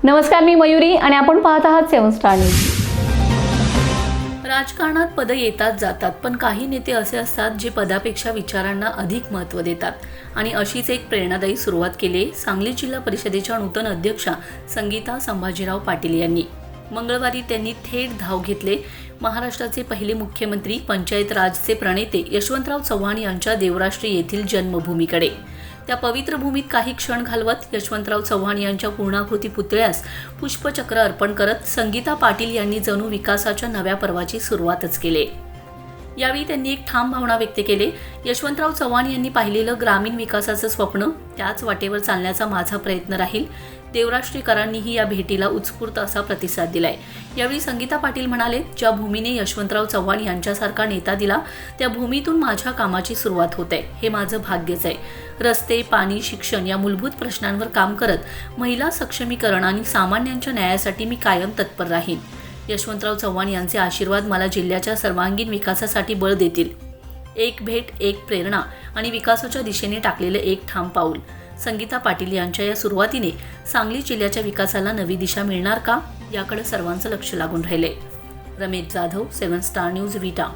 नमस्कार, मी मयुरी आणि आपण पाहत आहात 7 स्टार न्यूज. राजकारणात पदं येतात जातात, पण काही नेते असे असतात जे पदापेक्षा विचारांना अधिक महत्त्व देतात. आणि अशीच एक प्रेरणादायी सुरुवात केली सांगली जिल्हा परिषदेच्या नूतन अध्यक्षा संगीता संभाजीराव पाटील यांनी. मंगळवारी त्यांनी थेट धाव घेतले महाराष्ट्राचे पहिले मुख्यमंत्री, पंचायत राजचे प्रणेते यशवंतराव चव्हाण यांच्या देवराष्ट्री येथील जन्मभूमीकडे. त्या पवित्र भूमीत काही क्षण घालवत यशवंतराव चव्हाण यांच्या पूर्णाकृती पुतळ्यास पुष्पचक्र अर्पण करत संगीता पाटील यांनी जणू विकासाच्या नव्या पर्वाची सुरुवातच केली. यावेळी त्यांनी एक ठाम भावना व्यक्त केली. यशवंतराव चव्हाण यांनी पाहिलेलं ग्रामीण विकासाचं स्वप्न, त्याच वाटेवर चालण्याचा माझा प्रयत्न राहील. देवराष्ट्रीकरांनीही या भेटीला उत्स्फूर्त असा प्रतिसाद दिलाय. यावेळी संगीता पाटील म्हणाले, ज्या भूमीने यशवंतराव चव्हाण यांच्यासारखा नेता दिला त्या भूमीतून माझ्या कामाची सुरुवात होते. हे माझं भाग्यच आहे. रस्ते, पाणी, शिक्षण या मूलभूत प्रश्नांवर काम करत महिला सक्षमीकरण आणि सामान्यांच्या न्यायासाठी मी कायम तत्पर राहीन. यशवंतराव चव्हाण यांचे आशीर्वाद मला जिल्ह्याच्या सर्वांगीण विकासासाठी बळ देतील. एक भेट, एक प्रेरणा आणि विकासाच्या दिशेने टाकलेलं एक ठाम पाऊल. संगीता पाटील यांच्या या सुरुवातीने सांगली जिल्ह्याच्या विकासाला नवी दिशा मिळणार का, याकडे सर्वांचं लक्ष लागून राहिले. रमेश जाधव, 7 स्टार न्यूज, विटा.